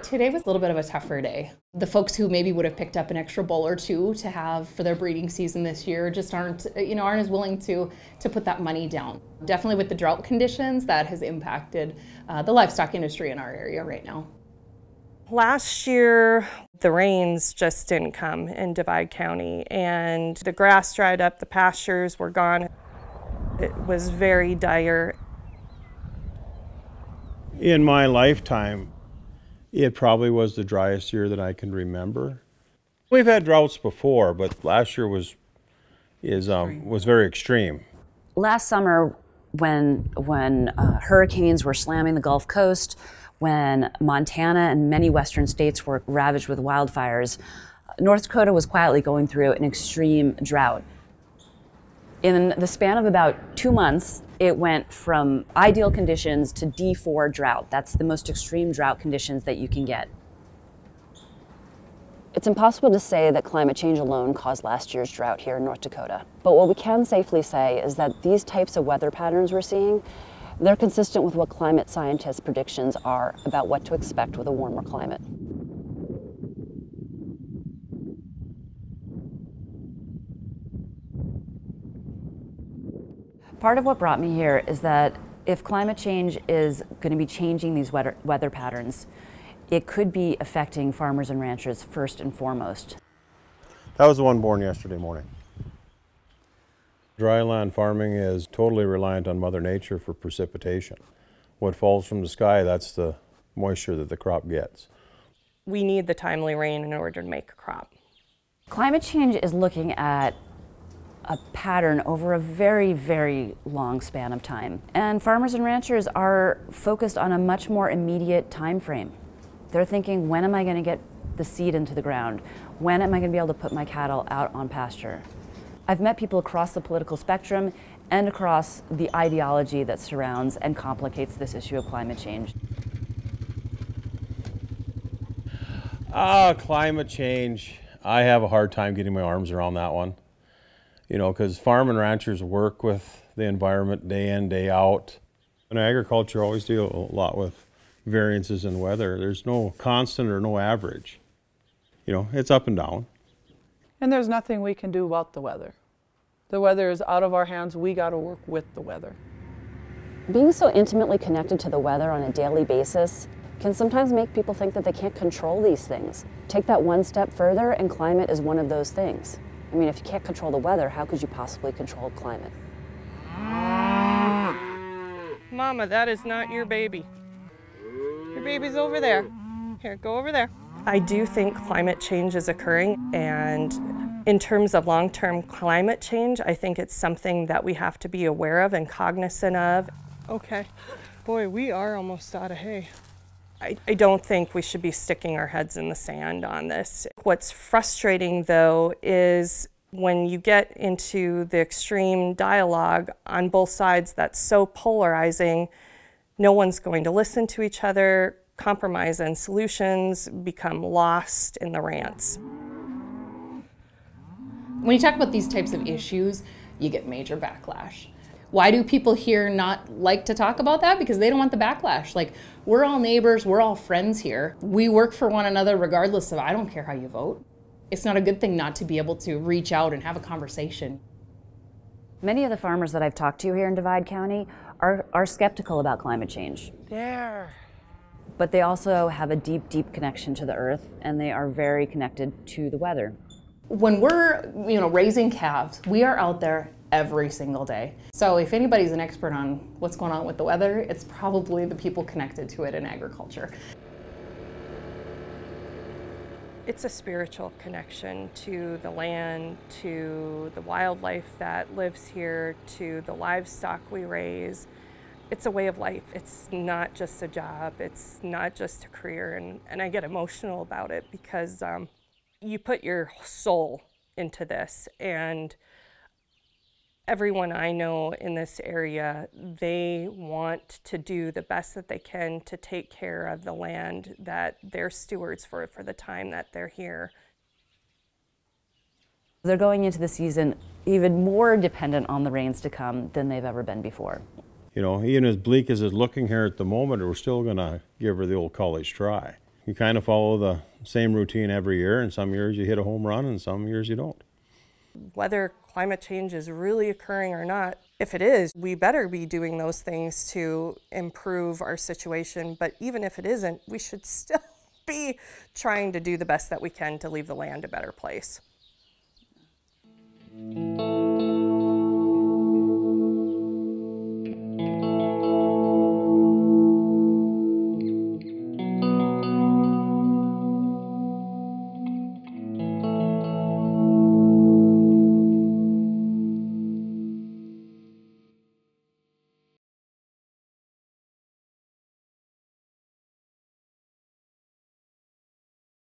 Today was a little bit of a tougher day. The folks who maybe would have picked up an extra bull or two to have for their breeding season this year just aren't as willing to put that money down. Definitely with the drought conditions, that has impacted the livestock industry in our area right now. Last year, the rains just didn't come in Divide County, and the grass dried up, the pastures were gone. It was very dire. In my lifetime, it probably was the driest year that I can remember. We've had droughts before, but last year was very extreme. Last summer, when hurricanes were slamming the Gulf Coast, when Montana and many western states were ravaged with wildfires, North Dakota was quietly going through an extreme drought. In the span of about 2 months, it went from ideal conditions to D4 drought. That's the most extreme drought conditions that you can get. It's impossible to say that climate change alone caused last year's drought here in North Dakota. But what we can safely say is that these types of weather patterns we're seeing, they're consistent with what climate scientists' predictions are about what to expect with a warmer climate. Part of what brought me here is that if climate change is going to be changing these weather patterns, it could be affecting farmers and ranchers first and foremost. That was the one born yesterday morning. Dryland farming is totally reliant on Mother Nature for precipitation. What falls from the sky, that's the moisture that the crop gets. We need the timely rain in order to make a crop. Climate change is looking at a pattern over a very, very long span of time. And farmers and ranchers are focused on a much more immediate time frame. They're thinking, when am I going to get the seed into the ground? When am I going to be able to put my cattle out on pasture? I've met people across the political spectrum and across the ideology that surrounds and complicates this issue of climate change. Climate change, I have a hard time getting my arms around that one. You know, because farm and ranchers work with the environment day in, day out. In agriculture, always deal a lot with variances in weather. There's no constant or no average. You know, it's up and down. And there's nothing we can do about the weather. The weather is out of our hands. We got to work with the weather. Being so intimately connected to the weather on a daily basis can sometimes make people think that they can't control these things. Take that one step further, and climate is one of those things. I mean, if you can't control the weather, how could you possibly control climate? Mama, that is not your baby. Your baby's over there. Here, go over there. I do think climate change is occurring, and in terms of long-term climate change, I think it's something that we have to be aware of and cognizant of. Okay. Boy, we are almost out of hay. I don't think we should be sticking our heads in the sand on this. What's frustrating, though, is when you get into the extreme dialogue on both sides that's so polarizing, no one's going to listen to each other, compromise and solutions become lost in the rants. When you talk about these types of issues, you get major backlash. Why do people here not like to talk about that? Because they don't want the backlash. Like, we're all neighbors, we're all friends here. We work for one another regardless of, I don't care how you vote. It's not a good thing not to be able to reach out and have a conversation. Many of the farmers that I've talked to here in Divide County are skeptical about climate change. But they also have a deep, deep connection to the earth, and they are very connected to the weather. When we're, raising calves, we are out there every single day. So if anybody's an expert on what's going on with the weather, it's probably the people connected to it in agriculture. It's a spiritual connection to the land, to the wildlife that lives here, to the livestock we raise. It's a way of life. It's not just a job. It's not just a career. And I get emotional about it because you put your soul into this, and everyone I know in this area, they want to do the best that they can to take care of the land that they're stewards for the time that they're here. They're going into the season even more dependent on the rains to come than they've ever been before. You know, even as bleak as it's looking here at the moment, we're still going to give her the old college try. You kind of follow the same routine every year, and some years you hit a home run and some years you don't. Whether climate change is really occurring or not, if it is, we better be doing those things to improve our situation. But even if it isn't, we should still be trying to do the best that we can to leave the land a better place.